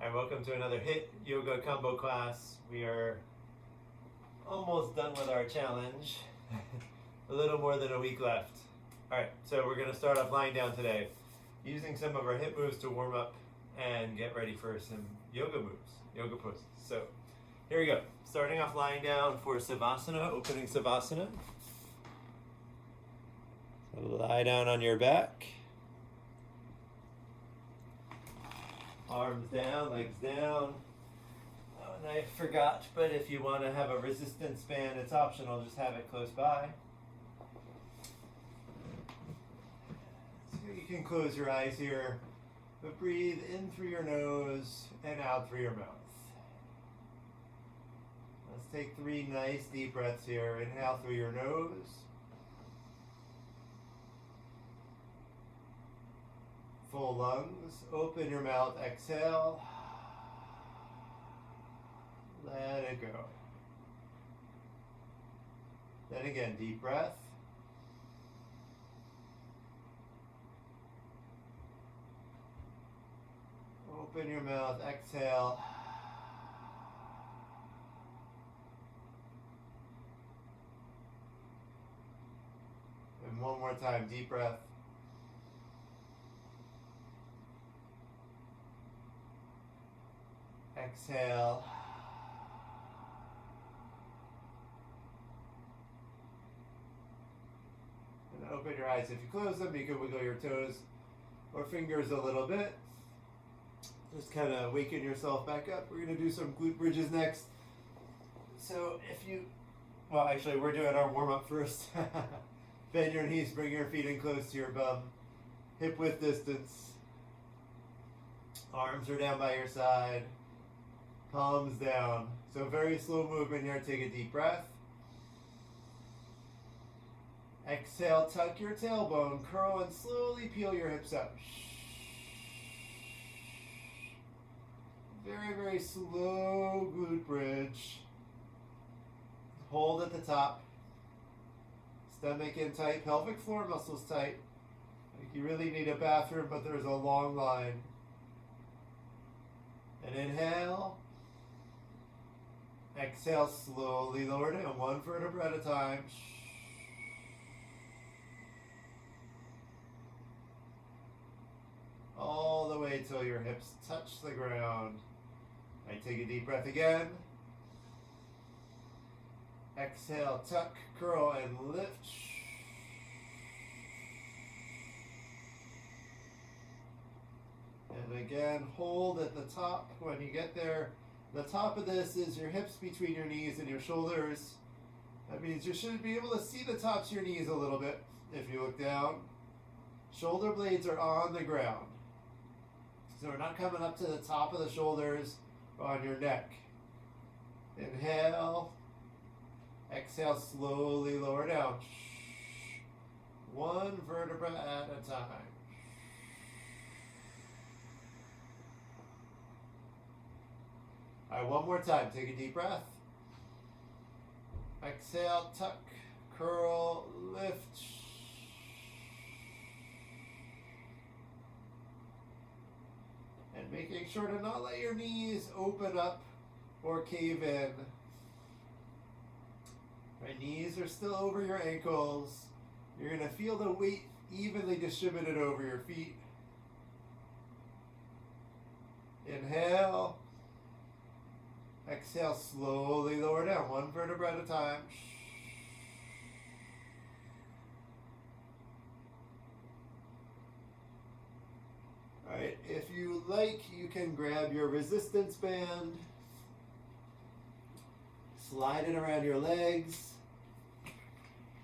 Hi, welcome to another HIIT yoga combo class. We are almost done with our challenge. A little more than a week left. All right, so we're going to start off lying down today, using some of our HIIT moves to warm up and get ready for some yoga moves, yoga poses. So here we go. Starting off lying down for Savasana, opening Savasana. So lie down on your back. Arms down, legs down. Oh, and I forgot, but if you want to have a resistance band, it's optional. Just have it close by. So you can close your eyes here, but breathe in through your nose and out through your mouth. Let's take 3 nice deep breaths here. Inhale through your nose. Full lungs. Open your mouth. Exhale. Let it go. Then again, deep breath. Open your mouth. Exhale. And one more time, deep breath. Exhale. And open your eyes. If you close them, you can wiggle your toes or fingers a little bit. Just kind of waken yourself back up. We're going to do some glute bridges next. So if you, well, actually, we're doing our warm up first. Bend your knees, bring your feet in close to your bum. Hip width distance. Arms are down by your side. Palms down. So very slow movement here. Take a deep breath. Exhale, tuck your tailbone, curl, and slowly peel your hips up. Very, very slow glute bridge. Hold at the top. Stomach in tight, pelvic floor muscles tight. Like you really need a bathroom, but there's a long line. And inhale. Exhale, slowly lower down, 1 vertebra at a time. All the way till your hips touch the ground. I take a deep breath again. Exhale, tuck, curl, and lift. And again, hold at the top. When you get there, the top of this is your hips between your knees and your shoulders. That means you should be able to see the tops of your knees a little bit if you look down. Shoulder blades are on the ground. So we're not coming up to the top of the shoulders or on your neck. Inhale. Exhale, slowly lower down. 1 vertebra at a time. All right, one more time. Take a deep breath. Exhale, tuck, curl, lift. And making sure to not let your knees open up or cave in. Right, knees are still over your ankles. You're going to feel the weight evenly distributed over your feet. Inhale. Exhale, slowly lower down, 1 vertebra at a time. All right, if you like, you can grab your resistance band, slide it around your legs,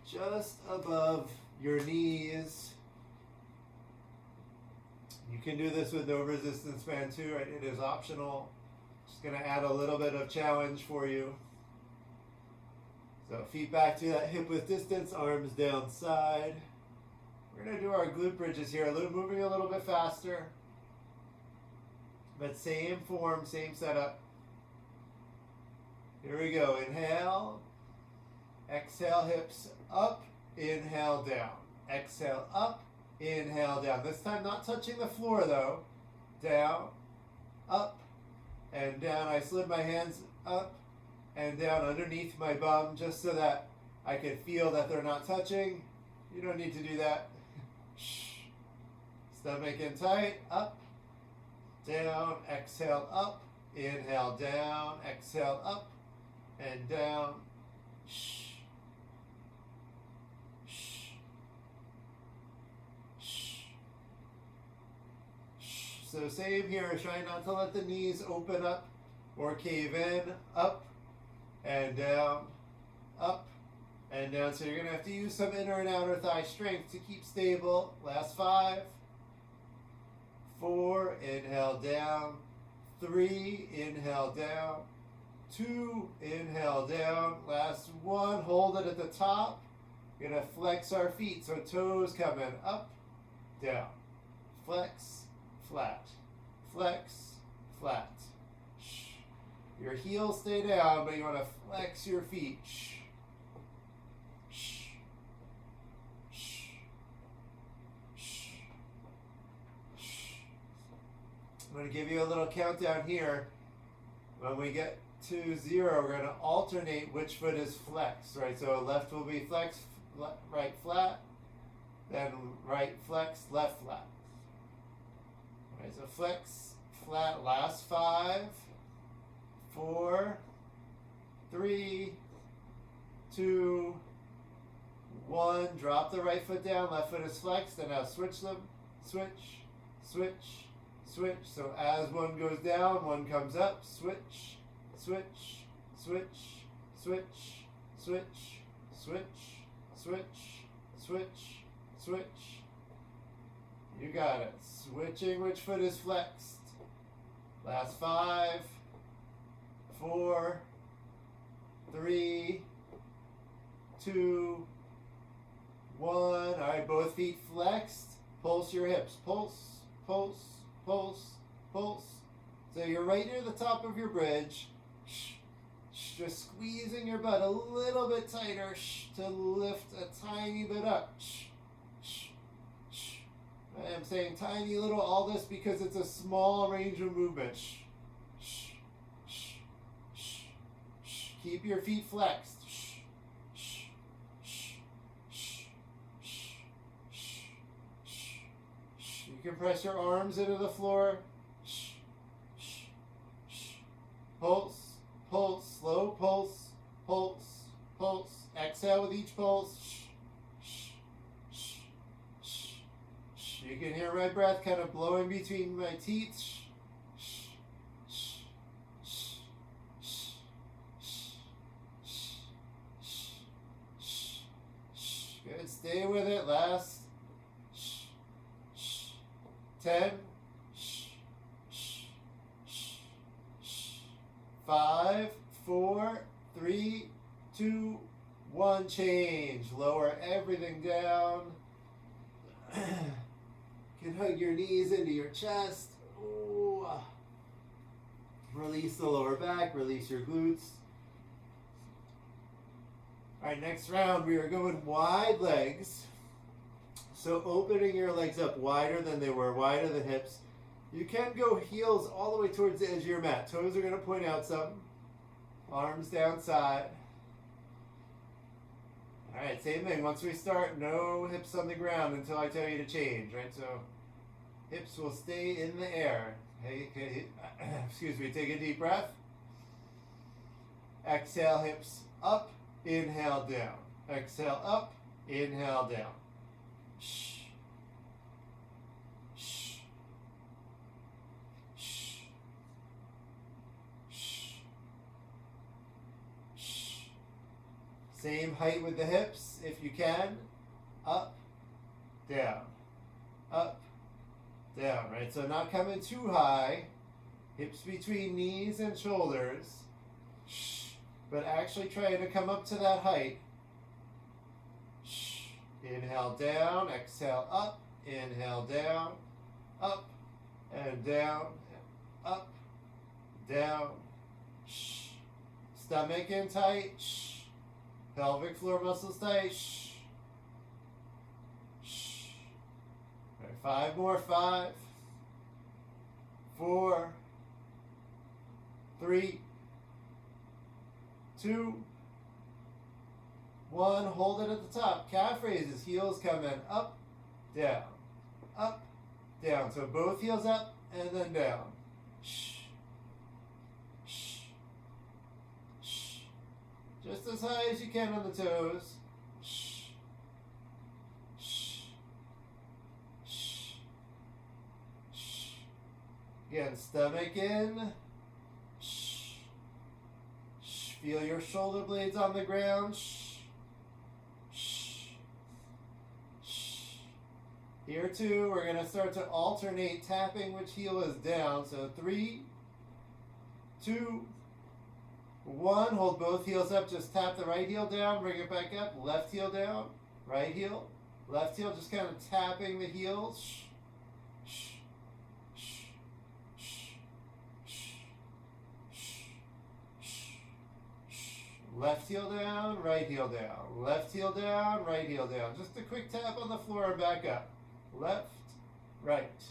just above your knees. You can do this with no resistance band too, right? It is optional. Just going to add a little bit of challenge for you. So feet back to that hip width distance, arms down side. We're going to do our glute bridges here, moving a little bit faster. But same form, same setup. Here we go. Inhale. Exhale, hips up. Inhale, down. Exhale, up. Inhale, down. This time not touching the floor though. Down, up, and down. I slid my hands up and down underneath my bum just so that I can feel that they're not touching. You don't need to do that. Stomach in tight, up, down, exhale up, inhale down, exhale up and down. So same here, try not to let the knees open up or cave in, up and down, up and down. So you're gonna have to use some inner and outer thigh strength to keep stable. Last 5, 4, inhale down, 3, inhale down, 2, inhale down, last 1, hold it at the top. We're gonna flex our feet, so toes coming up, down, flex, flat, flex, flat. Your heels stay down, but you want to flex your feet. I'm going to give you a little countdown here. When we get to 0, we're going to alternate which foot is flexed, right? So left will be flex, right flat, then right flex, left flat. Right, so flex, flat, last 5, 4, 3, 2, 1. Drop the right foot down, left foot is flexed, and now switch them. Switch, switch, switch. So as one goes down, one comes up. Switch, switch, switch, switch, switch, switch, switch, switch, switch. You got it. Switching which foot is flexed. Last 5, 4, 3, 2, 1. All right, both feet flexed. Pulse your hips. Pulse, pulse, pulse, pulse. So you're right near the top of your bridge. Just squeezing your butt a little bit tighter to lift a tiny bit up. I'm saying tiny little, all this because it's a small range of movement. Keep your feet flexed. You can press your arms into the floor. Pulse, pulse, slow pulse, pulse, pulse. Exhale with each pulse. You can hear my breath kind of blowing between my teeth. Good, stay with it. Last 10, 5, 4, 3, 2, 1. Change. Lower everything down. You can hug your knees into your chest. Ooh. Release the lower back, release your glutes. All right, next round we are going wide legs. So opening your legs up wider than they were, wider the hips. You can go heels all the way towards the edge of your mat. Toes are going to point out some. Arms down side. All right, same thing. Once we start, no hips on the ground until I tell you to change, right? So hips will stay in the air. Hey, excuse me, take a deep breath. Exhale, hips up, inhale down. Exhale up, inhale down. Shh. Shh. Shh. Shh. Shh. Same height with the hips if you can. Up, down, up, down, right? So not coming too high. Hips between knees and shoulders. Shh. But actually trying to come up to that height. Shh. Inhale down, exhale up, inhale down, up, and down, up, down. Shh. Stomach in tight. Shh. Pelvic floor muscles tight. Shh. Shh. All right, 5 more. 5, 4, 3, 2, 1. Hold it at the top. Calf raises. Heels come in. Up, down, up, down. So both heels up and then down. Shh. Shh. Shh. Just as high as you can on the toes. Shh. Shh. Shh. Shh. Again, stomach in. Shh. Shh. Feel your shoulder blades on the ground. Shh. Here too, we're going to start to alternate tapping which heel is down. So 3, 2, 1. Hold both heels up. Just tap the right heel down. Bring it back up. Left heel down. Right heel. Left heel. Just kind of tapping the heels. Shh. Shh. Shh. Shh. Shh. Shh. Left heel down. Right heel down. Left heel down. Right heel down. Just a quick tap on the floor and back up. Left, right,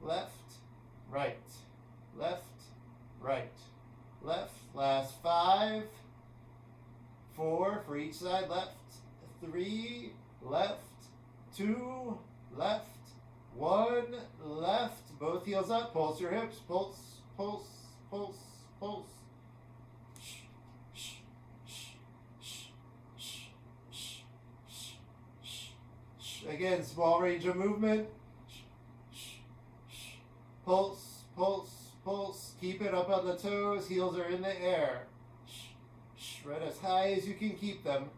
left, right, left, right, left. Last 5, 4 for each side. Left, 3, left, 2, left, 1, left. Both heels up. Pulse your hips. Pulse, pulse, pulse, pulse. Again, small range of movement. Pulse, pulse, pulse. Keep it up on the toes. Heels are in the air. Right as high as you can keep them.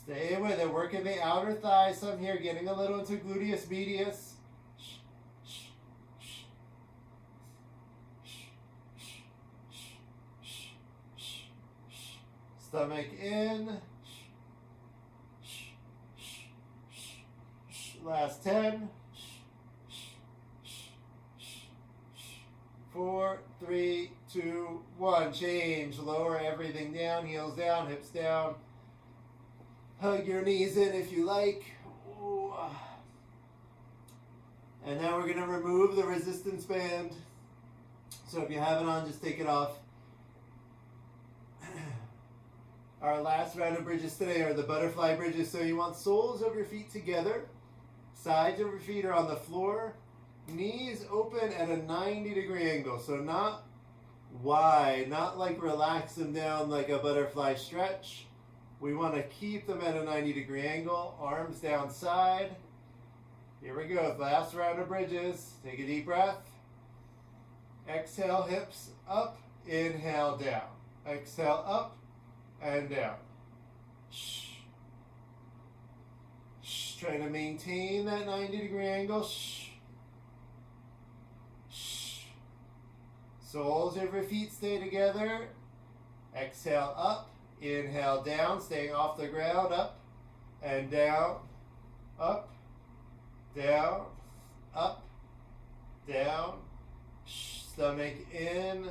Stay with it. Working the outer thighs. Some here getting a little into gluteus medius. Stomach in. Last 10. 4, 3, 2, 1. Change. Lower everything down. Heels down. Hips down. Hug your knees in if you like. Ooh. And now we're going to remove the resistance band. So if you have it on, just take it off. Our last round of bridges today are the butterfly bridges. So you want soles of your feet together. Sides of your feet are on the floor. Knees open at a 90-degree angle. So not wide, not like relax them down like a butterfly stretch. We want to keep them at a 90-degree angle. Arms down side. Here we go. Last round of bridges. Take a deep breath. Exhale, hips up. Inhale, down. Exhale, up and down. Shh. Shh. Try to maintain that 90-degree angle. Shh. Shh. Soles of your feet stay together. Exhale, up. Inhale, down. Staying off the ground. Up and down. Up, down, up, down. Shh. Stomach in.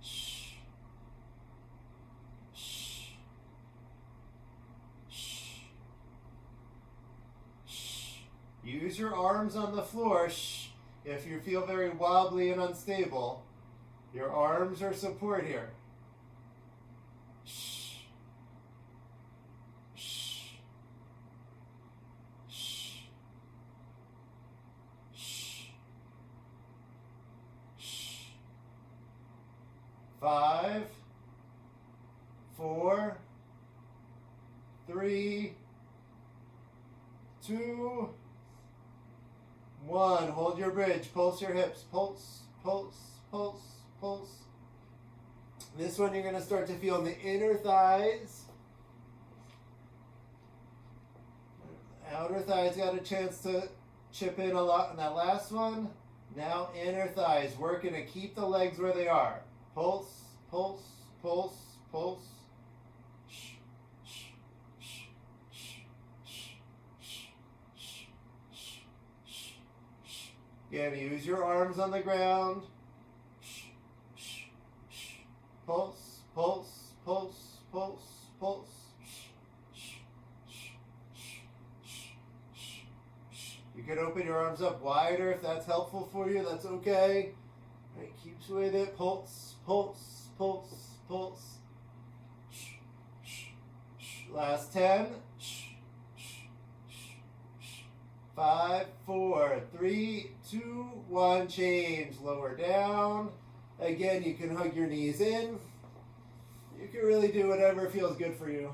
Shh. Use your arms on the floor. Shh. If you feel very wobbly and unstable, your arms are support here. Shh. Shh. Shh. Shh. Shh. 5, 4, 3, 2, 1. Hold your bridge. Pulse your hips. Pulse, pulse, pulse, pulse. This one you're going to start to feel in the inner thighs. Outer thighs got a chance to chip in a lot in that last one. Now inner thighs. Working to keep the legs where they are. Pulse, pulse, pulse, pulse. Again, use your arms on the ground. Pulse, pulse, pulse, pulse, pulse. can open your arms up wider if that's helpful for you. That's okay. All right, keeps with it. Pulse, pulse, pulse, pulse. Last 10. 5, 4, 3, 2, 1. Change. Lower down. Again, you can hug your knees in. You can really do whatever feels good for you.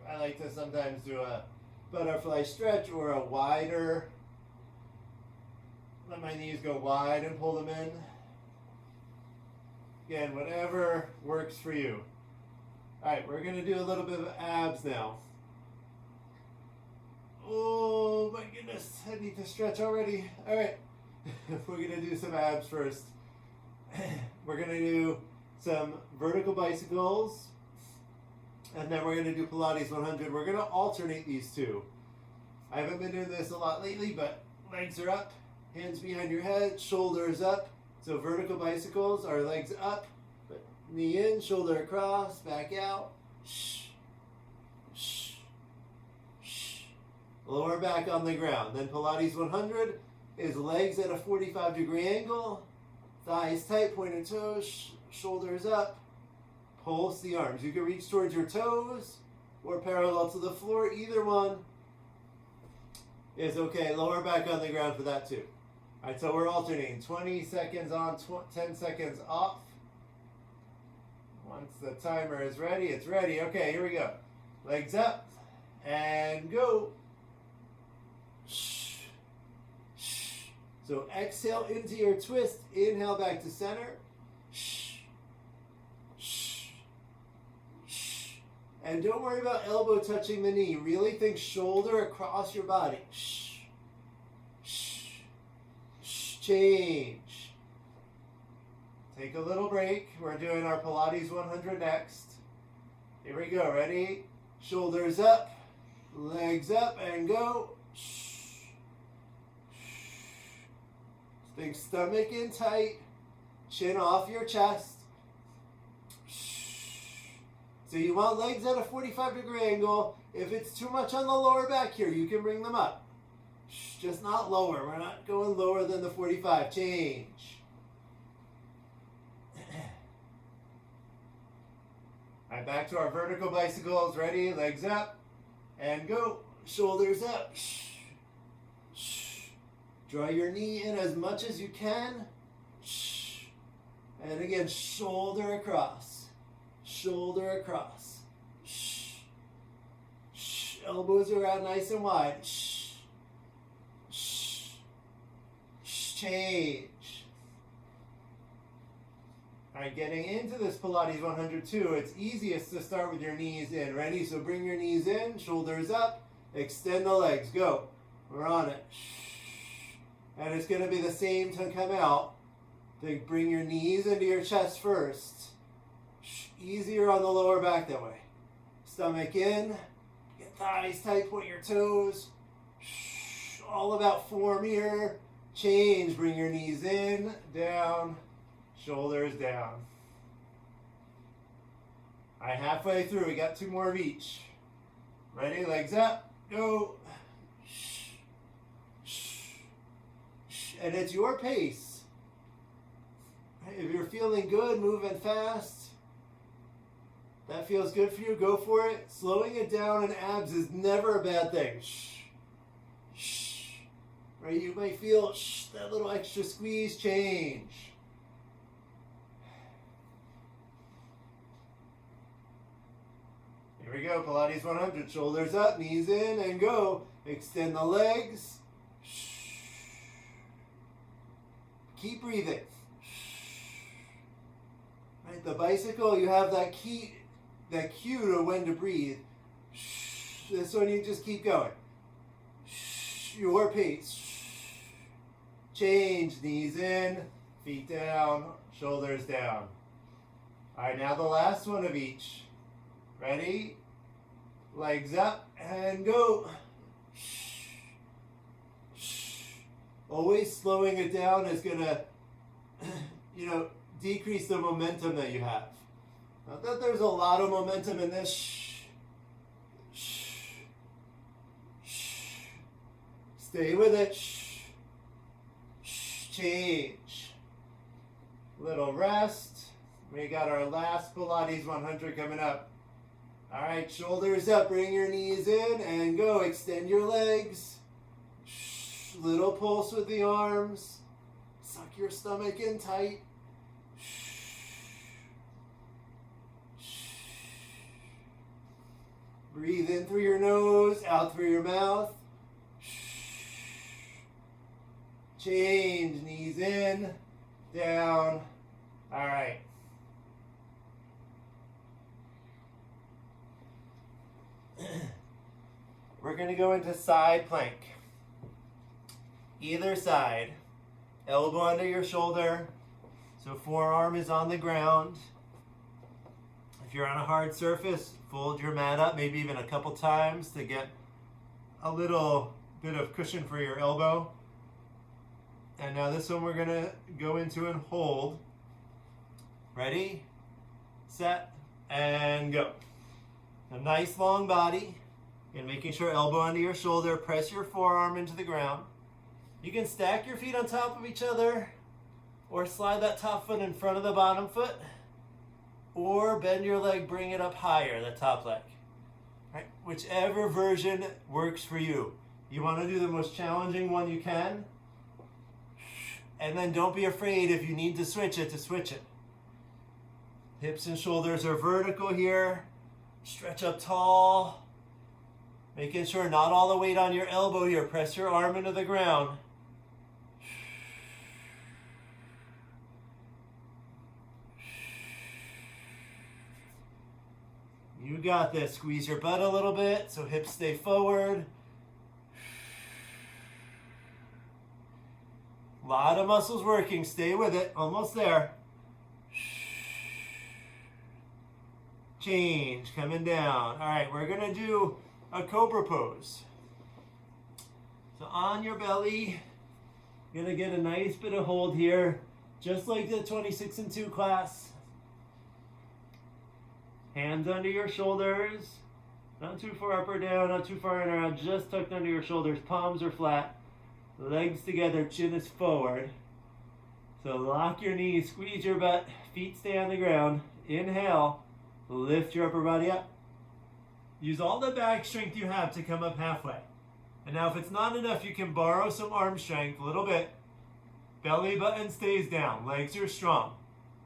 I like to sometimes do a butterfly stretch or a wider. Let my knees go wide and pull them in. Again, whatever works for you. All right, we're going to do a little bit of abs now. Oh my goodness, I need to stretch already. All right, we're going to do some abs first. We're going to do some vertical bicycles, and then we're going to do Pilates 100. We're going to alternate these two. I haven't been doing this a lot lately, but legs are up, hands behind your head, shoulders up. So vertical bicycles are legs up, but knee in, shoulder across, back out. Lower back on the ground. Then Pilates 100 is legs at a 45-degree angle, thighs tight, pointed toes, shoulders up, pulse the arms. You can reach towards your toes or parallel to the floor. Either one is okay. Lower back on the ground for that too. All right, so we're alternating 20 seconds on, 10 seconds off. Once the timer is ready, it's ready. Okay, here we go. Legs up and go. So exhale into your twist. Inhale back to center. And don't worry about elbow touching the knee. Really think shoulder across your body. Change. Take a little break. We're doing our Pilates 100 next. Here we go. Ready? Shoulders up, legs up, and go. Think stomach in tight, chin off your chest. So you want legs at a 45-degree angle. If it's too much on the lower back here, you can bring them up. Just not lower. We're not going lower than the 45. Change. All right, back to our vertical bicycles. Ready? Legs up and go. Shoulders up. Draw your knee in as much as you can. And again, shoulder across. Shoulder across. Elbows are out nice and wide. Change. All right, getting into this Pilates 102, it's easiest to start with your knees in. Ready? So bring your knees in, shoulders up, extend the legs. Go. We're on it. And it's going to be the same to come out. Then bring your knees into your chest first. Easier on the lower back that way. Stomach in. Get thighs tight, point your toes. All about form here. Change. Bring your knees in, down, shoulders down. All right, halfway through. We got 2 more of each. Ready? Legs up. Go. And it's your pace. If you're feeling good, moving fast, that feels good for you, go for it. Slowing it down in abs is never a bad thing. Right? You may feel that little extra squeeze. Change. Here we go. Pilates 100. Shoulders up, knees in, and go. Extend the legs. Keep breathing. Right, the bicycle, you have that cue to when to breathe. This one, you just keep going. Your pace. Change. Knees in, feet down, shoulders down. All right, now the last one of each. Ready? Legs up and go. Always slowing it down is going to, decrease the momentum that you have. Not that there's a lot of momentum in this. Stay with it. Shh. Shh. Change. Little rest. We got our last Pilates 100 coming up. All right, shoulders up, bring your knees in and go. Extend your legs. Shh. Little pulse with the arms. Suck your stomach in tight. Breathe in through your nose, out through your mouth. Change, knees in, down. All right. We're going to go into side plank. Either side, elbow under your shoulder, so forearm is on the ground. If you're on a hard surface, fold your mat up, maybe even a couple times to get a little bit of cushion for your elbow. And now this one we're gonna go into and hold. Ready, set, and go. A nice long body, and making sure elbow under your shoulder, press your forearm into the ground. You can stack your feet on top of each other, or slide that top foot in front of the bottom foot, or bend your leg, bring it up higher, the top leg. Right? Whichever version works for you. You want to do the most challenging one you can, and then don't be afraid if you need to switch it, Hips and shoulders are vertical here. Stretch up tall. Making sure not all the weight on your elbow here. Press your arm into the ground. You got this. Squeeze your butt a little bit so hips stay forward. A lot of muscles working. Stay with it. Almost there. Change. Coming down. All right, we're going to do a Cobra Pose. So on your belly, you're going to get a nice bit of hold here, just like the 26 and 2 class. Hands under your shoulders, not too far up or down, not too far in or out, just tucked under your shoulders. Palms are flat, legs together, chin is forward. So lock your knees, squeeze your butt, feet stay on the ground. Inhale, lift your upper body up. Use all the back strength you have to come up halfway. And now if it's not enough, you can borrow some arm strength, a little bit. Belly button stays down, legs are strong.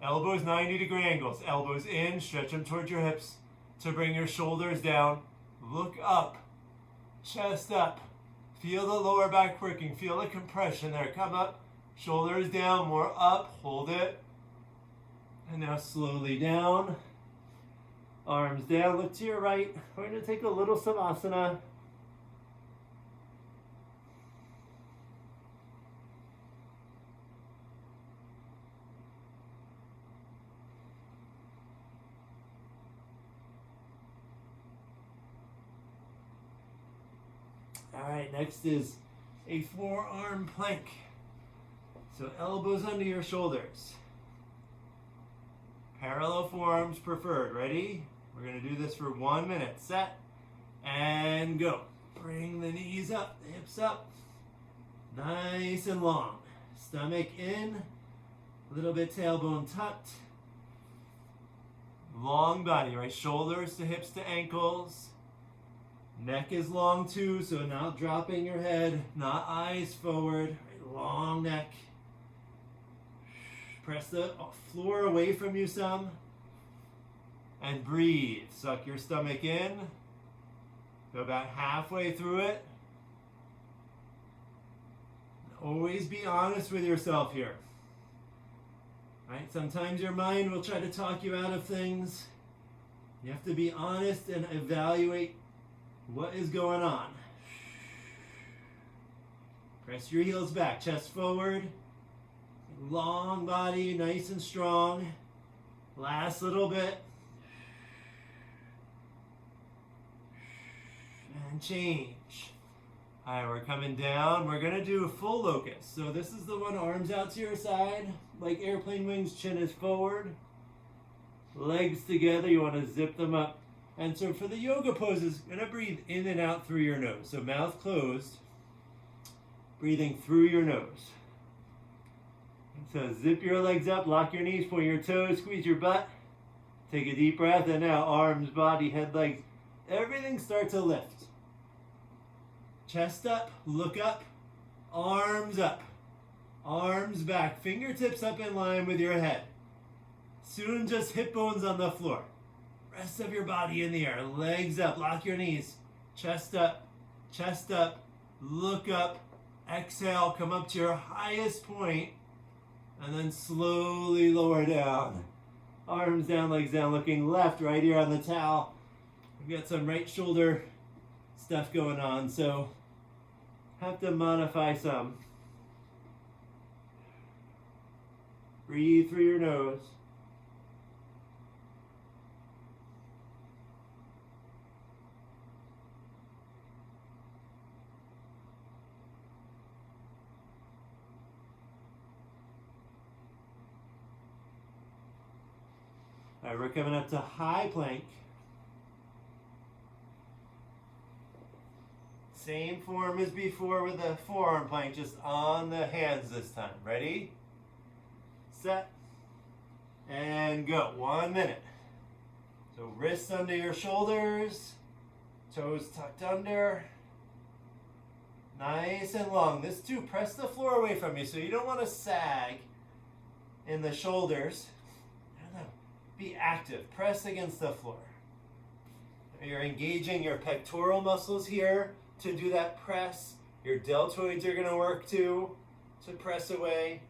Elbows 90-degree angles. Elbows in, stretch them towards your hips to bring your shoulders down. Look up, chest up. Feel the lower back working. Feel the compression there. Come up, shoulders down, more up. Hold it. And now slowly down. Arms down, look to your right. We're going to take a little Savasana. All right, next is a forearm plank. So elbows under your shoulders. Parallel forearms preferred. Ready? We're going to do this for 1 minute. Set and go. Bring the knees up, the hips up. Nice and long. Stomach in, a little bit tailbone tucked. Long body, right? Shoulders to hips to ankles. Neck is long too, so not dropping your head, not eyes forward. Right? Long neck. Press the floor away from you some. And breathe. Suck your stomach in. Go about halfway through it. Always be honest with yourself here. Right? Sometimes your mind will try to talk you out of things. You have to be honest and evaluate what is going on. Press your heels back, chest forward. Long body, nice and strong. Last little bit. And change. All right, we're coming down. We're going to do a full locust. So this is the one, arms out to your side, like airplane wings, chin is forward. Legs together, you want to zip them up. And so for the yoga poses, you're going to breathe in and out through your nose. So mouth closed. Breathing through your nose. So zip your legs up, lock your knees, point your toes, squeeze your butt. Take a deep breath, and now arms, body, head, legs, everything start to lift. Chest up, look up, arms back, fingertips up in line with your head. Soon just hip bones on the floor. Rest of your body in the air, legs up, lock your knees, chest up, look up, exhale, come up to your highest point, and then slowly lower down. Arms down, legs down, looking left, right here on the towel. We've got some right shoulder stuff going on, so have to modify some. Breathe through your nose. All right, we're coming up to high plank. Same form as before with the forearm plank, just on the hands this time. Ready? Set. And go. 1 minute. So wrists under your shoulders, toes tucked under. Nice and long. This too, press the floor away from you so you don't want to sag in the shoulders. Be active. Press against the floor. You're engaging your pectoral muscles here to do that press. Your deltoids are going to work too to press away.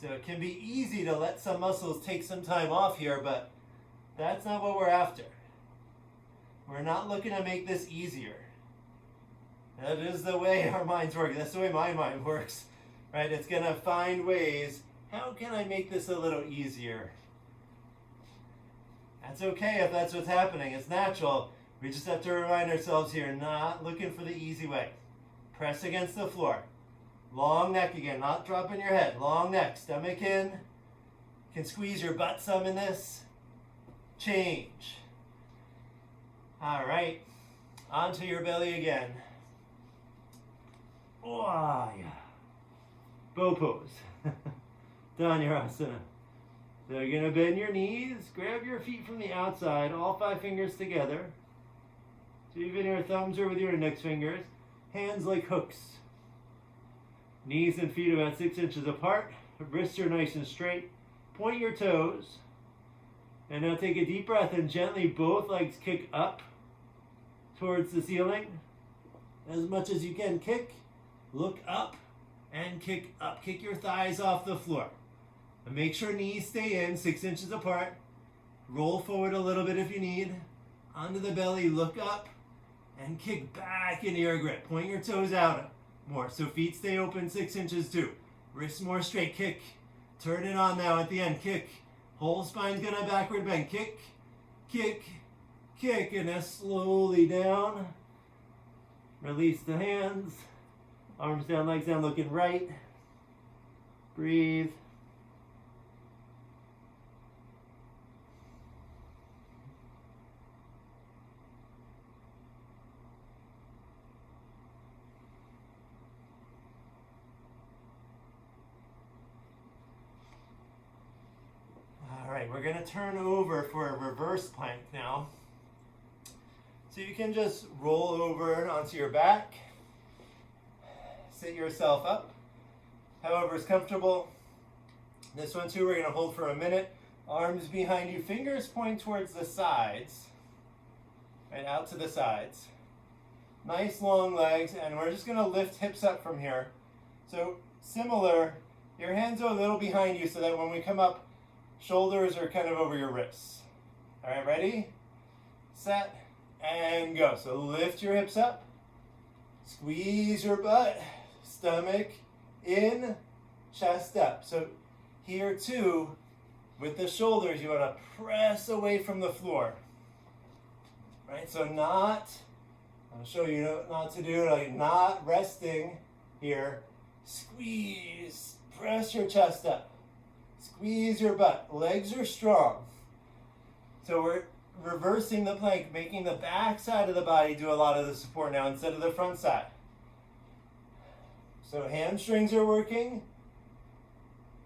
So it can be easy to let some muscles take some time off here, but that's not what we're after. We're not looking to make this easier. That is the way our minds work. That's the way my mind works. Right? It's going to find ways. How can I make this a little easier? That's okay if that's what's happening. It's natural. We just have to remind ourselves here, not looking for the easy way. Press against the floor. Long neck again, not dropping your head. Long neck, stomach in. You can squeeze your butt some in this. Change. All right. Onto your belly again. Oh, yeah. Bow pose. Dhanurasana. So you're going to bend your knees, grab your feet from the outside, all 5 fingers together. So even your thumbs are with your index fingers. Hands like hooks. Knees and feet about 6 inches apart. Wrists are nice and straight. Point your toes. And now take a deep breath and gently both legs kick up towards the ceiling. As much as you can kick. Look up and kick up. Kick your thighs off the floor. And make sure knees stay in 6 inches apart. Roll forward a little bit if you need. Onto the belly, look up and kick back into your grip. Point your toes out more. So feet stay open 6 inches too. Wrists more straight. Kick. Turn it on now at the end. Kick. Whole spine's gonna backward bend. Kick. Kick. Kick. And then slowly down. Release the hands. Arms down, legs down, looking right. Breathe. All right, we're going to turn over for a reverse plank now. So you can just roll over onto your back. Sit yourself up, however is comfortable. This one too, we're going to hold for a minute. Arms behind you, fingers point towards the sides, right out to the sides. Nice long legs, and we're just going to lift hips up from here. So similar, your hands are a little behind you so that when we come up, shoulders are kind of over your wrists. All right, ready? Set, and go. So lift your hips up, squeeze your butt. Stomach in, chest up. So here too, with the shoulders, you want to press away from the floor. Right? So not, I'll show you not to do, like not resting here. Squeeze, press your chest up. Squeeze your butt. Legs are strong. So we're reversing the plank, making the back side of the body do a lot of the support now instead of the front side. So hamstrings are working,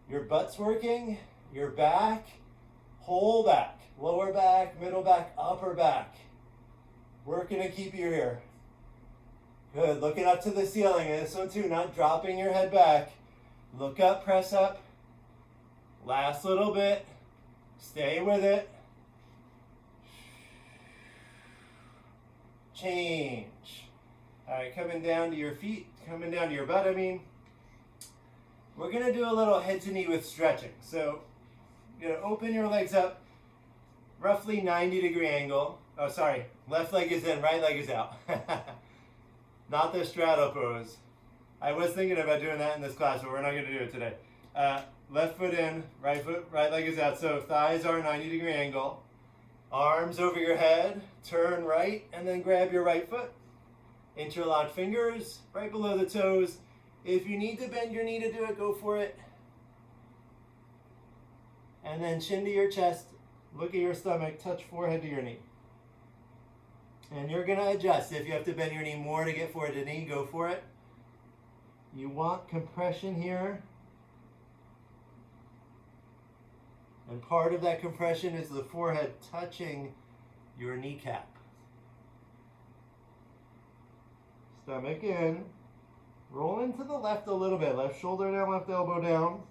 your butt's working, your back, whole back, lower back, middle back, upper back. Working to keep you here. Good, looking up to the ceiling. And this one too, not dropping your head back. Look up, press up. Last little bit. Stay with it. Change. All right, coming down to your feet, coming down to your butt, We're gonna do a little head to knee with stretching. So you're gonna open your legs up, roughly 90-degree angle. Oh, sorry, left leg is in, right leg is out. Not the straddle pose. I was thinking about doing that in this class, but we're not gonna do it today. Left foot in, right leg is out. So thighs are 90-degree angle. Arms over your head, turn right, and then grab your right foot. Interlock fingers right below the toes. If you need to bend your knee to do it, go for it. And then chin to your chest, look at your stomach, touch forehead to your knee. And you're gonna adjust. If you have to bend your knee more to get forehead to knee, go for it. You want compression here. And part of that compression is the forehead touching your kneecap. Stomach in. Roll into the left a little bit. Left shoulder down, left elbow down.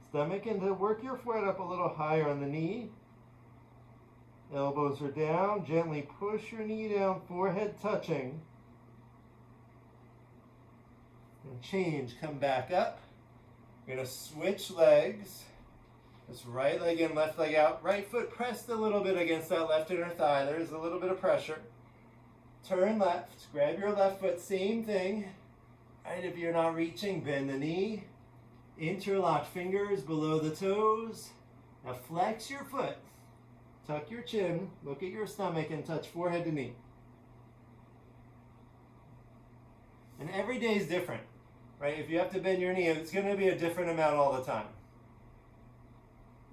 Stomach in to work your forehead up a little higher on the knee. Elbows are down. Gently push your knee down, forehead touching. And change. Come back up. You're going to switch legs. This right leg in, left leg out. Right foot pressed a little bit against that left inner thigh. There's a little bit of pressure. Turn left. Grab your left foot. Same thing. Right, if you're not reaching, bend the knee. Interlock fingers below the toes. Now flex your foot. Tuck your chin. Look at your stomach and touch forehead to knee. And every day is different, right? If you have to bend your knee, it's going to be a different amount all the time.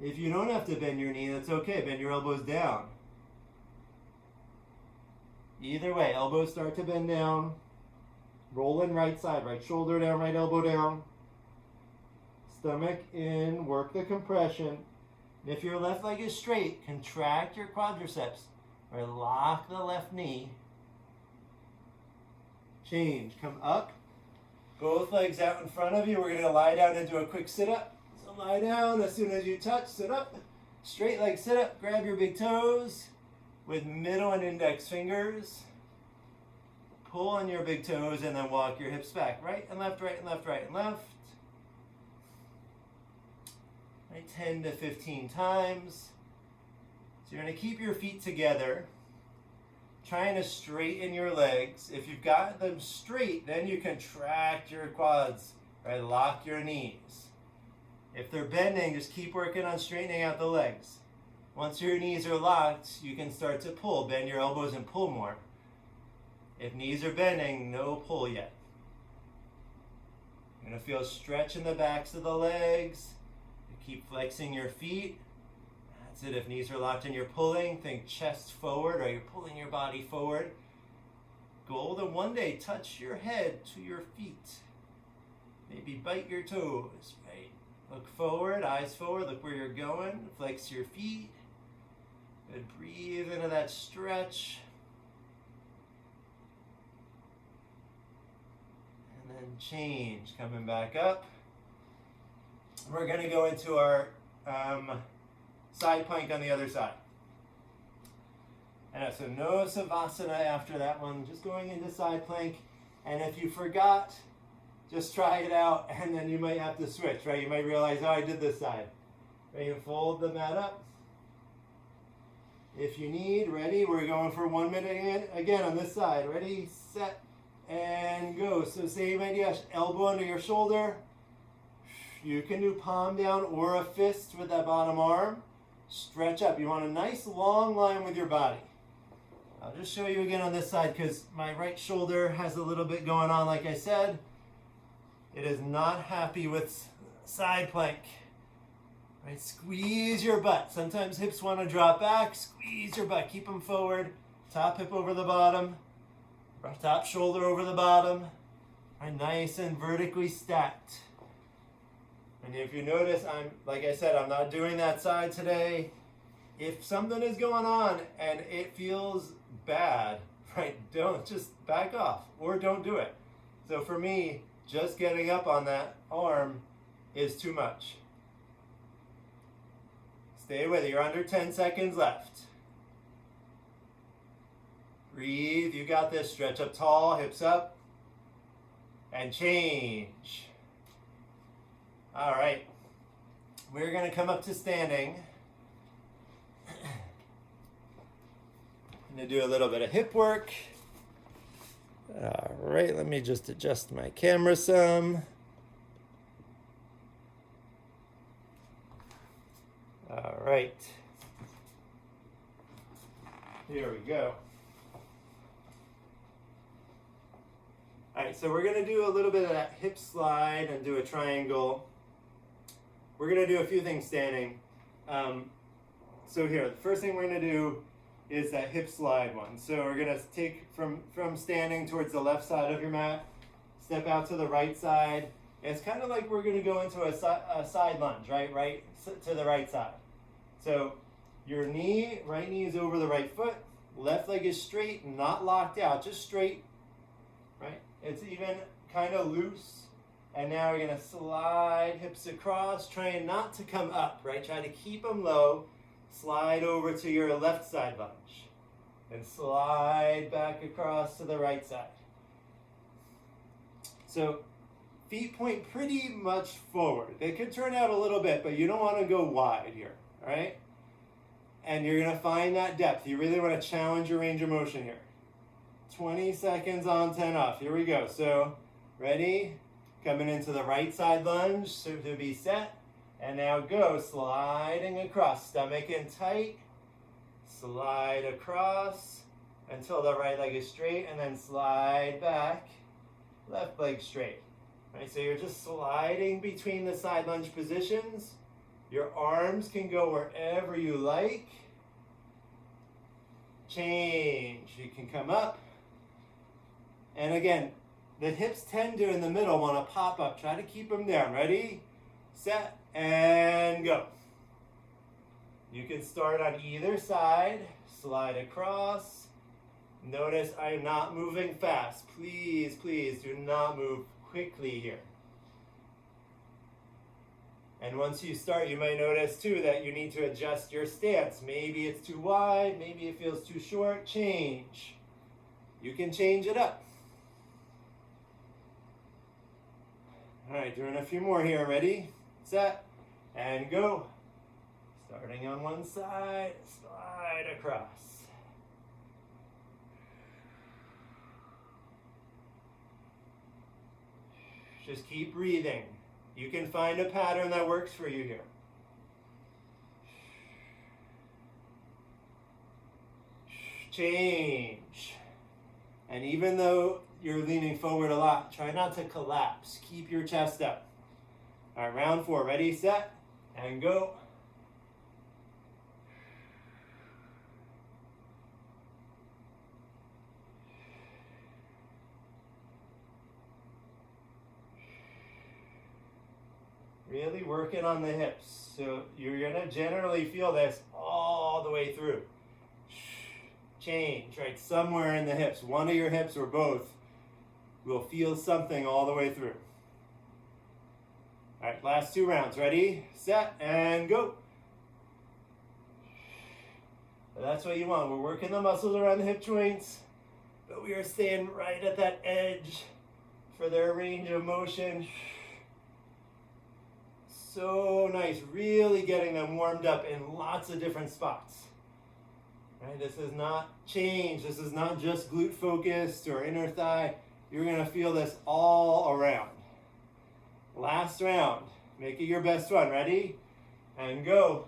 If you don't have to bend your knee, that's okay. Bend your elbows down. Either way, elbows start to bend down. Roll in right side, right shoulder down, right elbow down. Stomach in, work the compression. If your left leg is straight, contract your quadriceps or lock the left knee. Change, come up. Both legs out in front of you. We're going to lie down and do a quick sit-up. So lie down as soon as you touch, sit up. Straight leg sit up, grab your big toes with middle and index fingers. Pull on your big toes and then walk your hips back. Right and left, right and left, right and left. Right, 10 to 15 times. So you're going to keep your feet together, trying to straighten your legs. If you've got them straight, then you contract your quads, right? Lock your knees. If they're bending, just keep working on straightening out the legs. Once your knees are locked, you can start to pull. Bend your elbows and pull more. If knees are bending, no pull yet. You're going to feel stretch in the backs of the legs. You keep flexing your feet. That's it. If knees are locked and you're pulling, think chest forward, or you're pulling your body forward. Goal to one day touch your head to your feet. Maybe bite your toes, right? Look forward, eyes forward, look where you're going. Flex your feet. Good. Breathe into that stretch. And then change, coming back up. We're going to go into our side plank on the other side. And so no savasana after that one, just going into side plank. And if you forgot, just try it out, and then you might have to switch, right? You might realize, oh, I did this side. Right, you fold the mat up. If you need, ready? We're going for 1 minute again on this side. Ready, set, and go. So same idea, elbow under your shoulder. You can do palm down or a fist with that bottom arm. Stretch up. You want a nice long line with your body. I'll just show you again on this side because my right shoulder has a little bit going on, like I said. It is not happy with side plank. Right, squeeze your butt. Sometimes hips want to drop back. Squeeze your butt. Keep them forward. Top hip over the bottom. Top shoulder over the bottom. Right, nice and vertically stacked. And if you notice, like I said, I'm not doing that side today. If something is going on and it feels bad, right, don't just back off or don't do it. So for me, just getting up on that arm is too much. Stay with it. You're under 10 seconds left. Breathe. You got this. Stretch up tall, hips up, and change. All right. We're going to come up to standing. I'm going to do a little bit of hip work. All right. Let me just adjust my camera some. All right. Here we go. All right, so we're going to do a little bit of that hip slide and do a triangle. We're going to do a few things standing. So here, the first thing we're going to do is that hip slide one. So we're going to take from standing towards the left side of your mat, step out to the right side. It's kind of like we're going to go into a side lunge, right to the right side. So your knee, right knee is over the right foot, left leg is straight, not locked out, just straight, right? It's even kind of loose. And now we're going to slide hips across, trying not to come up, right? Try to keep them low. Slide over to your left side lunge. And slide back across to the right side. So feet point pretty much forward. They could turn out a little bit, but you don't want to go wide here, all right? And you're going to find that depth. You really want to challenge your range of motion here. 20 seconds on, 10 off. Here we go. So, ready? Coming into the right side lunge, so to be set. And now go, sliding across. Stomach in tight. Slide across until the right leg is straight, and then slide back. Left leg straight. Right, so you're just sliding between the side lunge positions. Your arms can go wherever you like. Change. You can come up. And again, the hips tend to, in the middle, want to pop up. Try to keep them down. Ready, set, and go. You can start on either side. Slide across. Notice I'm not moving fast. Please, please do not move quickly here. And once you start, you might notice too that you need to adjust your stance. Maybe it's too wide, maybe it feels too short. Change. You can change it up. All right, doing a few more here. Ready, set, and go. Starting on one side, slide across. Just keep breathing. You can find a pattern that works for you here. Change. And even though you're leaning forward a lot, try not to collapse. Keep your chest up. All right, round 4. Ready, set, and go. Really working on the hips. So you're going to generally feel this all the way through. Change, right? Somewhere in the hips. One of your hips or both will feel something all the way through. All right, last 2 rounds. Ready, set, and go. So that's what you want. We're working the muscles around the hip joints, but we are staying right at that edge for their range of motion. So nice, really getting them warmed up in lots of different spots. Right? This is not change. This is not just glute focused or inner thigh. You're going to feel this all around. Last round. Make it your best one. Ready? And go.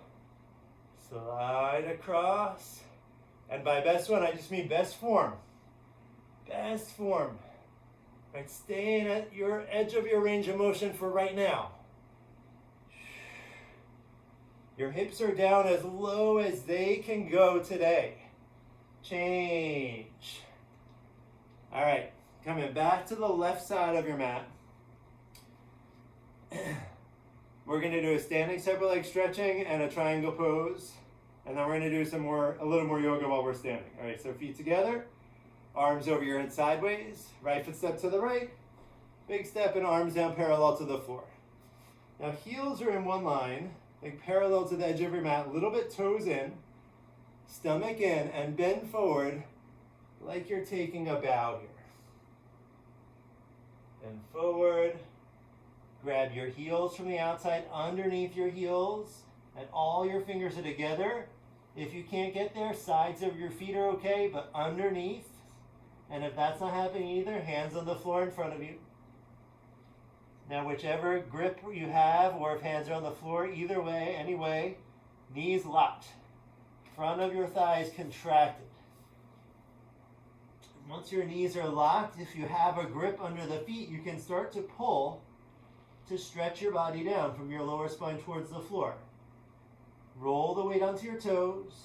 Slide across. And by best one, I just mean best form. Best form. Right? Staying at your edge of your range of motion for right now. Your hips are down as low as they can go today. Change. All right, coming back to the left side of your mat. We're going to do a standing separate leg stretching and a triangle pose. And then we're going to do a little more yoga while we're standing. All right, so feet together, arms over your head sideways, right foot step to the right, big step and arms down parallel to the floor. Now heels are in one line, like parallel to the edge of your mat, a little bit toes in, stomach in, and bend forward like you're taking a bow here. Bend forward, grab your heels from the outside underneath your heels, and all your fingers are together. If you can't get there, sides of your feet are okay, but underneath. And if that's not happening either, hands on the floor in front of you. Now whichever grip you have, or if hands are on the floor, either way, any way, knees locked. Front of your thighs contracted. Once your knees are locked, if you have a grip under the feet, you can start to pull to stretch your body down from your lower spine towards the floor. Roll the weight onto your toes.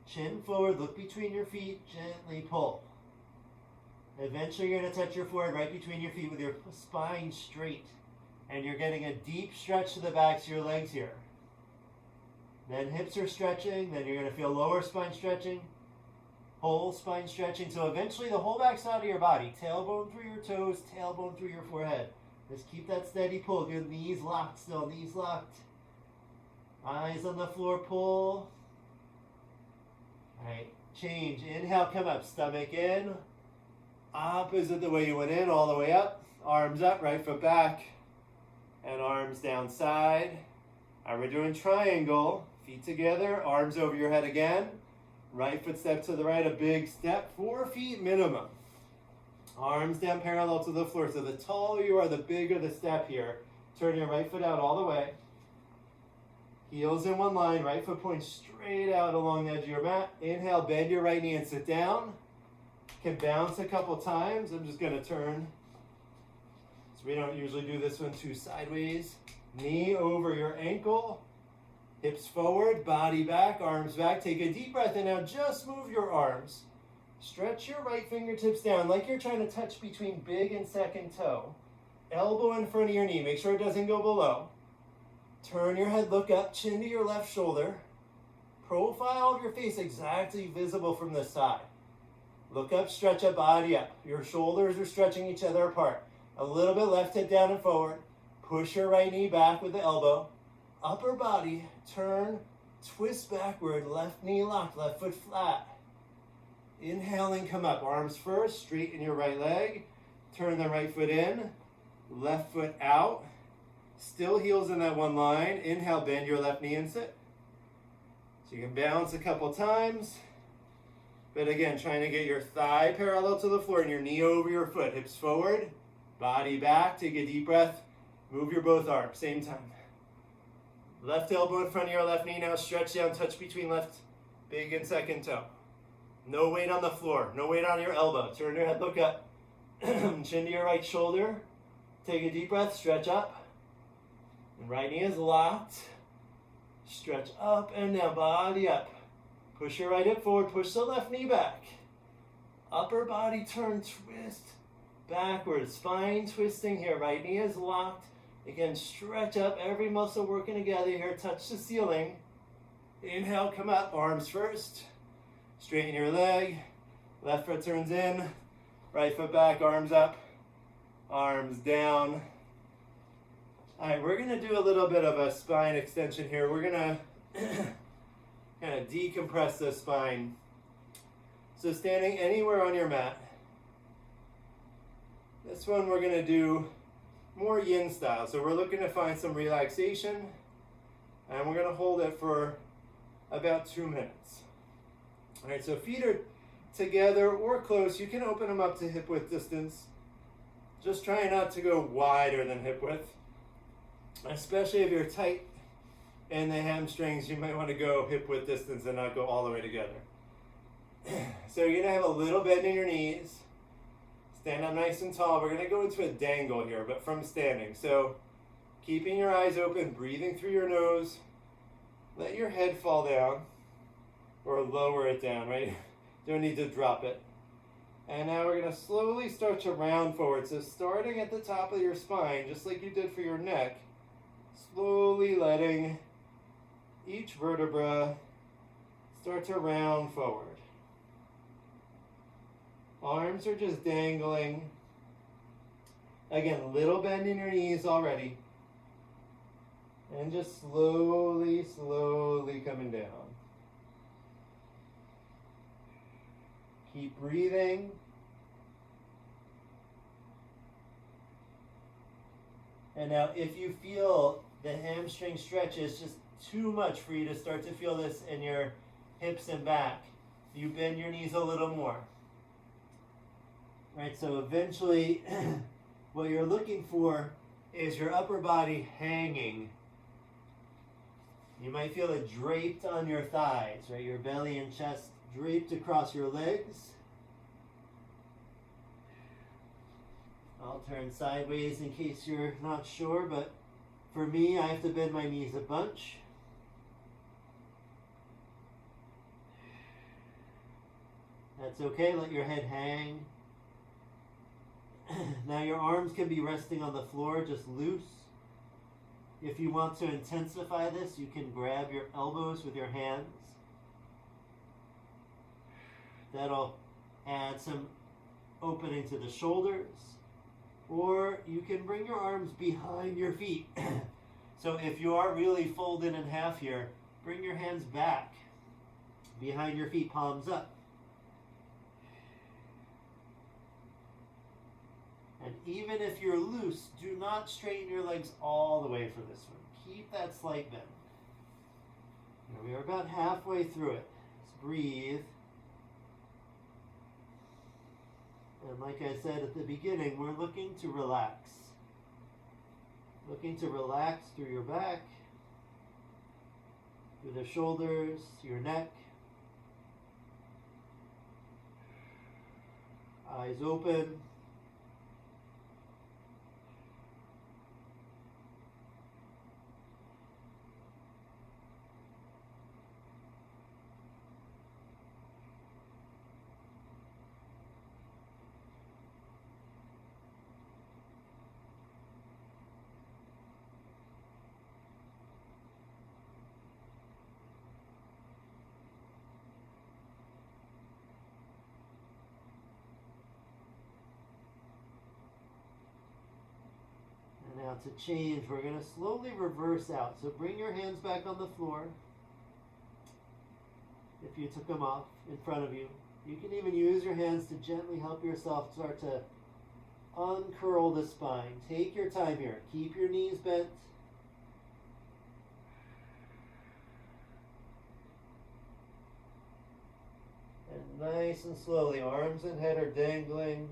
Chin forward, look between your feet, gently pull. Eventually you're going to touch your forehead right between your feet with your spine straight. And you're getting a deep stretch to the backs of your legs here. Then hips are stretching, then you're going to feel lower spine stretching, whole spine stretching. So eventually the whole back side of your body, tailbone through your toes, tailbone through your forehead. Just keep that steady pull. Good, knees locked still, knees locked. Eyes on the floor, pull. All right, change. Inhale, come up, stomach in. Opposite the way you went in, all the way up. Arms up, right foot back. And arms down side. All right, we're doing triangle. Feet together, arms over your head again. Right foot step to the right, a big step. 4 feet minimum. Arms down parallel to the floor. So the taller you are, the bigger the step here. Turn your right foot out all the way. Heels in one line, right foot points straight out along the edge of your mat. Inhale, bend your right knee and sit down. Can bounce a couple times. I'm just going to turn. So we don't usually do this one too sideways. Knee over your ankle. Hips forward, body back, arms back. Take a deep breath and now just move your arms. Stretch your right fingertips down like you're trying to touch between big and second toe. Elbow in front of your knee. Make sure it doesn't go below. Turn your head, look up, chin to your left shoulder. Profile of your face exactly visible from the side. Look up, stretch up, body up. Your shoulders are stretching each other apart. A little bit left hip down and forward. Push your right knee back with the elbow. Upper body, turn, twist backward, left knee locked, left foot flat. Inhaling, come up. Arms first, straighten your right leg. Turn the right foot in, left foot out. Still heels in that one line. Inhale, bend your left knee and sit. So you can bounce a couple times. But again, trying to get your thigh parallel to the floor and your knee over your foot. Hips forward, body back. Take a deep breath. Move your both arms, same time. Left elbow in front of your left knee. Now stretch down, touch between left big and second toe. No weight on the floor. No weight on your elbow. Turn your head, look up. Chin to your right shoulder. Take a deep breath, stretch up. And right knee is locked. Stretch up and down, body up. Push your right hip forward, push the left knee back. Upper body turn, twist backwards. Spine twisting here, right knee is locked. Again, stretch up, every muscle working together here. Touch the ceiling. Inhale, come up, arms first. Straighten your leg. Left foot turns in. Right foot back, arms up. Arms down. All right, we're gonna do a little bit of a spine extension here. We're gonna kind of decompress the spine. So standing anywhere on your mat. This one we're gonna do more yin style. So we're looking to find some relaxation, and we're gonna hold it for about 2 minutes. All right, so feet are together or close. You can open them up to hip width distance. Just try not to go wider than hip width. Especially if you're tight in the hamstrings, you might want to go hip width distance and not go all the way together. So you're gonna have a little bend in your knees. Stand up nice and tall. We're gonna go into a dangle here, but from standing. So keeping your eyes open, breathing through your nose, let your head fall down or lower it down, right? Don't need to drop it. And now we're going to slowly start to round forward. So starting at the top of your spine, just like you did for your neck, slowly letting each vertebra start to round forward. Arms are just dangling. Again, little bend in your knees already. And just slowly, slowly coming down. Keep breathing. And now if you feel the hamstring stretch is just too much for you to start to feel this in your hips and back, you bend your knees a little more. Right, so eventually what you're looking for is your upper body hanging. You might feel it draped on your thighs, right? Your belly and chest draped across your legs. I'll turn sideways in case you're not sure, but for me, I have to bend my knees a bunch. That's okay, let your head hang. Now your arms can be resting on the floor, just loose. If you want to intensify this, you can grab your elbows with your hands. That'll add some opening to the shoulders. Or you can bring your arms behind your feet. So if you are really folded in half here, bring your hands back behind your feet, palms up. And even if you're loose, do not straighten your legs all the way for this one. Keep that slight bend. Now we are about halfway through it. Let's breathe. And like I said at the beginning, we're looking to relax. Looking to relax through your back, through the shoulders, your neck. Eyes open. Now to change, we're going to slowly reverse out. So bring your hands back on the floor. If you took them off in front of you. You can even use your hands to gently help yourself start to uncurl the spine. Take your time here. Keep your knees bent. And nice and slowly, arms and head are dangling.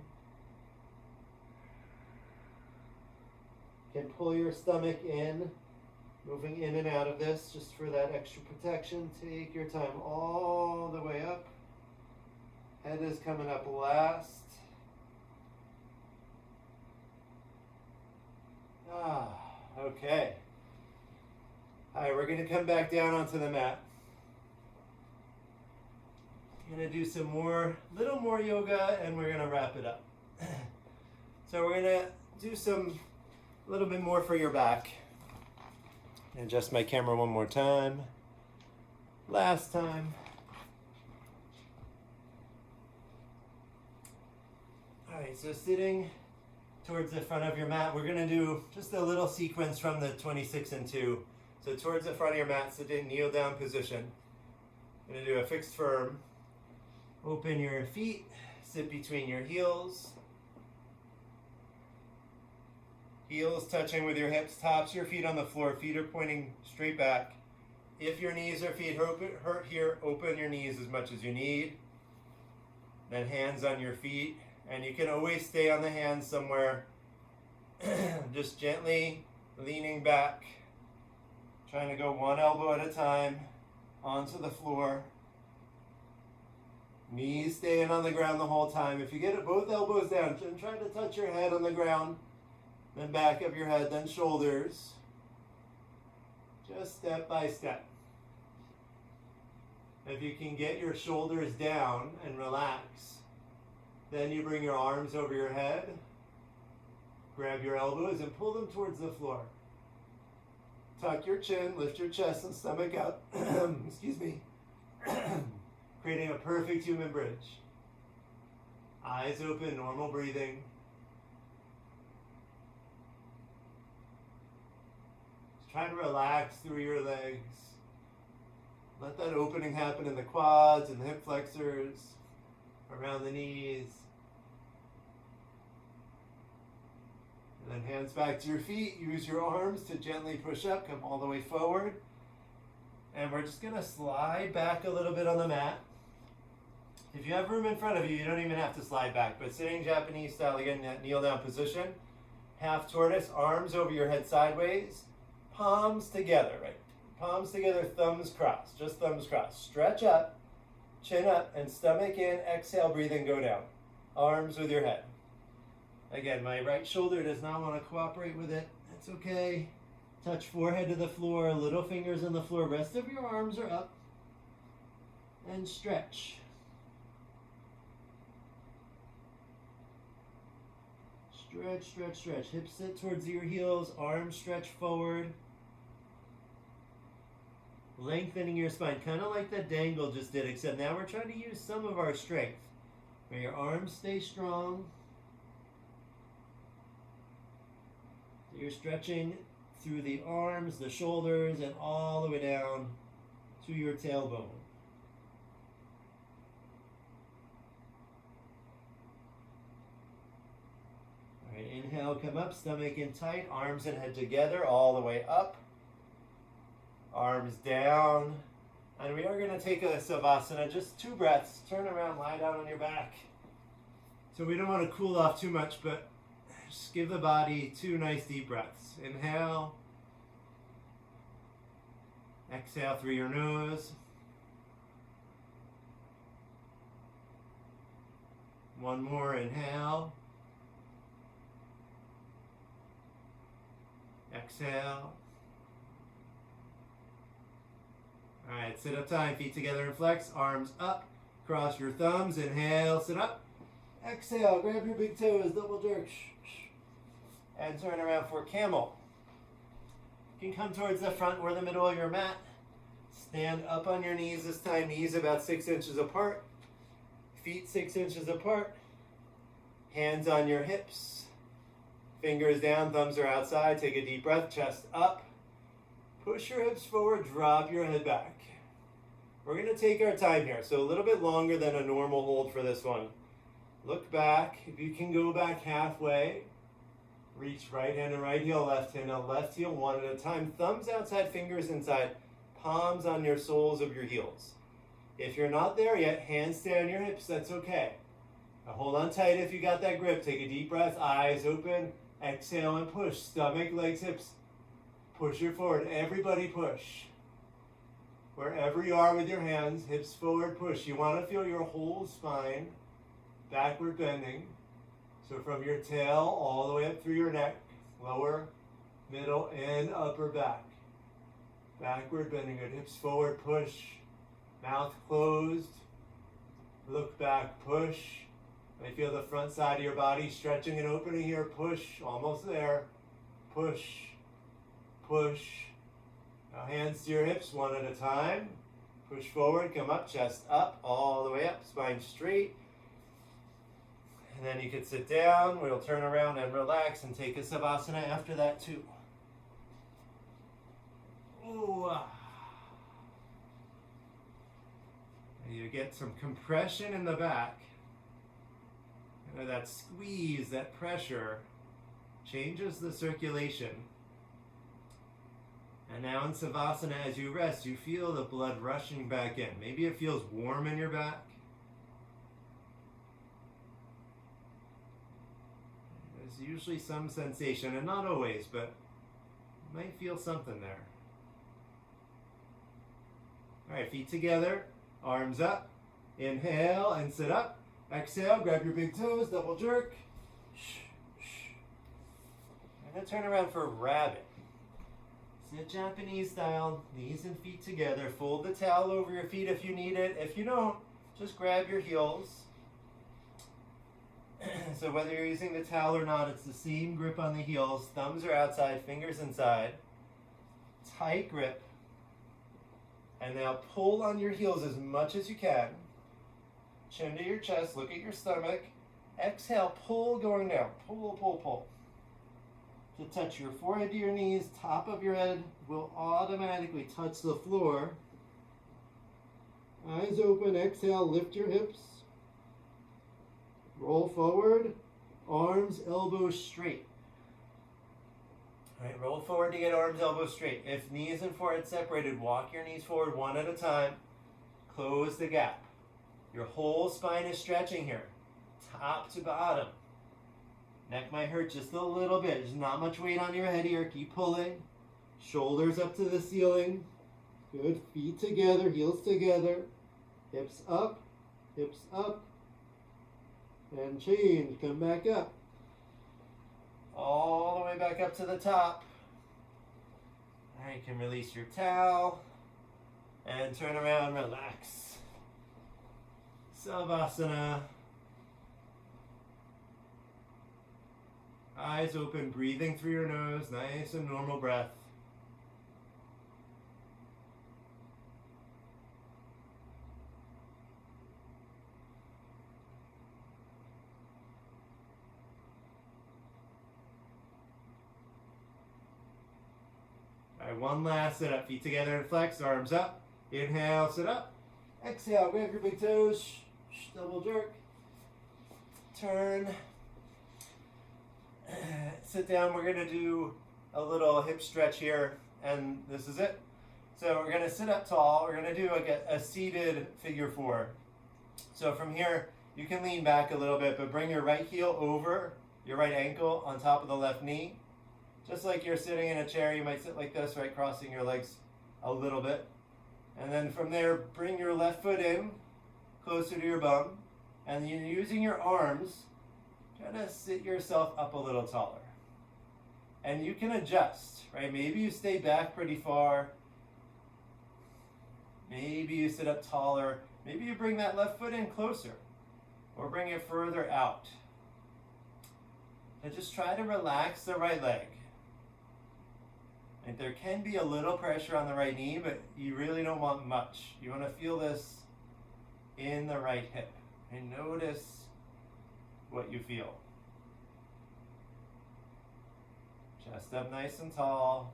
Can pull your stomach in, moving in and out of this just for that extra protection. Take your time all the way up. Head is coming up last. Okay. All right, we're going to come back down onto the mat. Going to do some more, little more yoga, and we're going to wrap it up. So we're going to do a little bit more for your back. And adjust my camera one more time. Last time. All right, so sitting towards the front of your mat, we're gonna do just a little sequence from the 26 and 2. So towards the front of your mat, sit in kneel down position. I'm gonna do a fixed firm. Open your feet, sit between your heels. Heels touching with your hips, tops of your feet on the floor, feet are pointing straight back. If your knees or feet hurt here, open your knees as much as you need. Then hands on your feet, and you can always stay on the hands somewhere. Just gently leaning back, trying to go one elbow at a time onto the floor. Knees staying on the ground the whole time. If you get it, both elbows down, try to touch your head on the ground. Then back of your head, then shoulders. Just step by step. If you can get your shoulders down and relax, then you bring your arms over your head, grab your elbows and pull them towards the floor. Tuck your chin, lift your chest and stomach up, excuse me, creating a perfect human bridge. Eyes open, normal breathing. Just try to relax through your legs. Let that opening happen in the quads and the hip flexors, around the knees. And then hands back to your feet. Use your arms to gently push up, come all the way forward. And we're just going to slide back a little bit on the mat. If you have room in front of you, you don't even have to slide back. But sitting Japanese style, again, that kneel down position. Half tortoise, arms over your head sideways. Palms together, right? Palms together, thumbs crossed, just thumbs crossed. Stretch up, chin up, and stomach in. Exhale, breathe in, go down. Arms with your head. Again, my right shoulder does not want to cooperate with it. That's okay. Touch forehead to the floor, little fingers on the floor. Rest of your arms are up. And stretch. Stretch, stretch, stretch. Hips sit towards your heels, arms stretch forward. Lengthening your spine, kind of like that Dangle just did, except now we're trying to use some of our strength. May your arms stay strong. So you're stretching through the arms, the shoulders, and all the way down to your tailbone. All right, inhale, come up, stomach in tight, arms and head together, all the way up. Arms down, and we are going to take a Savasana, just 2 breaths. Turn around, lie down on your back. So we don't want to cool off too much, but just give the body 2 nice deep breaths. Inhale, exhale through your nose. One more, inhale, exhale. All right, sit up time, feet together and flex, arms up, cross your thumbs, inhale, sit up, exhale, grab your big toes, double jerk, and turn around for camel. You can come towards the front or the middle of your mat, stand up on your knees this time, knees about 6 inches apart, feet 6 inches apart, hands on your hips, fingers down, thumbs are outside, take a deep breath, chest up. Push your hips forward, drop your head back. We're going to take our time here, so a little bit longer than a normal hold for this one. Look back. If you can go back halfway, reach right hand and right heel, left hand and left heel, one at a time. Thumbs outside, fingers inside, palms on your soles of your heels. If you're not there yet, hands stay on your hips, that's okay. Now hold on tight if you got that grip. Take a deep breath, eyes open, exhale and push. Stomach, legs, hips. Push it forward. Everybody push. Wherever you are with your hands, hips forward, push. You want to feel your whole spine backward bending. So from your tail all the way up through your neck, lower, middle, and upper back. Backward bending. Good. Hips forward, push. Mouth closed. Look back, push. And feel the front side of your body stretching and opening here. Push. Almost there. Push. Push. Now hands to your hips one at a time. Push forward, come up, chest up, all the way up, spine straight. And then you can sit down. We'll turn around and relax and take a Savasana after that too. Ooh. You get some compression in the back. That squeeze, that pressure changes the circulation. And now in Savasana, as you rest, you feel the blood rushing back in. Maybe it feels warm in your back. There's usually some sensation, and not always, but you might feel something there. All right, feet together, arms up. Inhale and sit up. Exhale, grab your big toes, double jerk. And then turn around for rabbit. Sit Japanese style, knees and feet together. Fold the towel over your feet if you need it. If you don't, just grab your heels. So whether you're using the towel or not, it's the same grip on the heels. Thumbs are outside, fingers inside. Tight grip. And now pull on your heels as much as you can. Chin to your chest, look at your stomach. Exhale, pull going down. Pull, pull, pull. To touch your forehead to your knees, top of your head will automatically touch the floor. Eyes open, exhale, lift your hips. Roll forward, arms, elbows straight. All right, roll forward to get arms, elbows straight. If knees and forehead separated, walk your knees forward one at a time. Close the gap. Your whole spine is stretching here, top to bottom. Neck might hurt just a little bit. There's not much weight on your head here. Keep pulling. Shoulders up to the ceiling. Good. Feet together, heels together. Hips up, and change. Come back up. All the way back up to the top. All right, you can release your towel and turn around, relax. Savasana. Eyes open, breathing through your nose, nice and normal breath. All right, one last sit up, feet together and flex, arms up. Inhale, sit up. Exhale, grab your big toes, double jerk. Turn. Sit down. We're going to do a little hip stretch here, and this is it. So we're going to sit up tall. We're going to do a seated figure four. So from here, you can lean back a little bit, but bring your right heel over your right ankle on top of the left knee. Just like you're sitting in a chair, you might sit like this, right, crossing your legs a little bit. And then from there, bring your left foot in, closer to your bum, and you're using your arms, try to sit yourself up a little taller. And you can adjust, right? Maybe you stay back pretty far. Maybe you sit up taller. Maybe you bring that left foot in closer or bring it further out. And just try to relax the right leg. And there can be a little pressure on the right knee, but you really don't want much. You want to feel this in the right hip. And notice what you feel. Chest up nice and tall.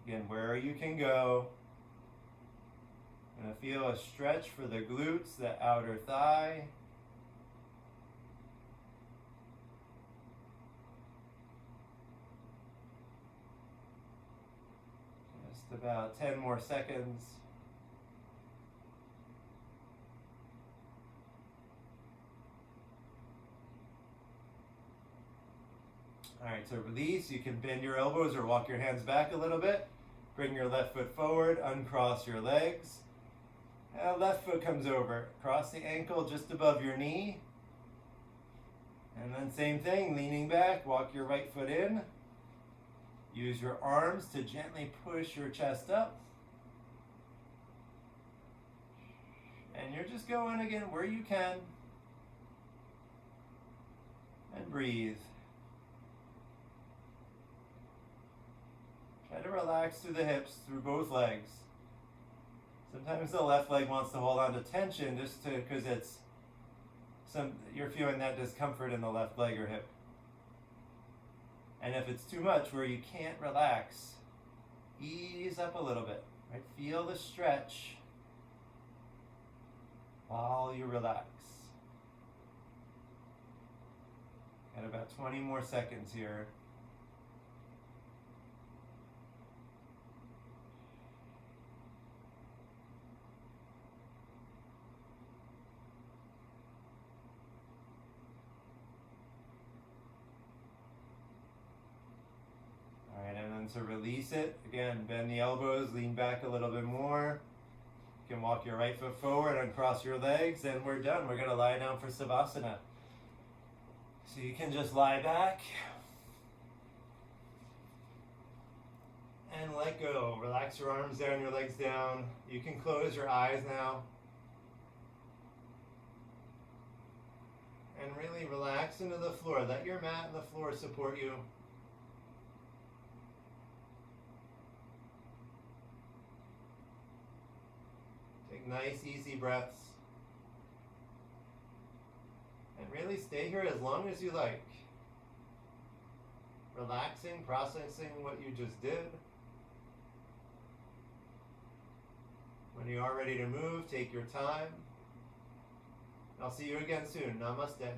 Again, where you can go. Gonna feel a stretch for the glutes, the outer thigh. Just about 10 more seconds. All right, so release. You can bend your elbows or walk your hands back a little bit. Bring your left foot forward, uncross your legs. Left foot comes over. Cross the ankle just above your knee. And then same thing, leaning back, walk your right foot in. Use your arms to gently push your chest up. And you're just going again where you can. And breathe. Try to relax through the hips, through both legs. Sometimes the left leg wants to hold on to tension just because you're feeling that discomfort in the left leg or hip. And if it's too much where you can't relax, ease up a little bit. Right? Feel the stretch while you relax. Got about 20 more seconds here. To release it, again, bend the elbows, lean back a little bit more. You can walk your right foot forward, uncross your legs, and we're done. We're going to lie down for Savasana. So you can just lie back. And let go. Relax your arms down, your legs down. You can close your eyes now. And really relax into the floor. Let your mat and the floor support you. Take nice, easy breaths. And really stay here as long as you like. Relaxing, processing what you just did. When you are ready to move, take your time. I'll see you again soon. Namaste.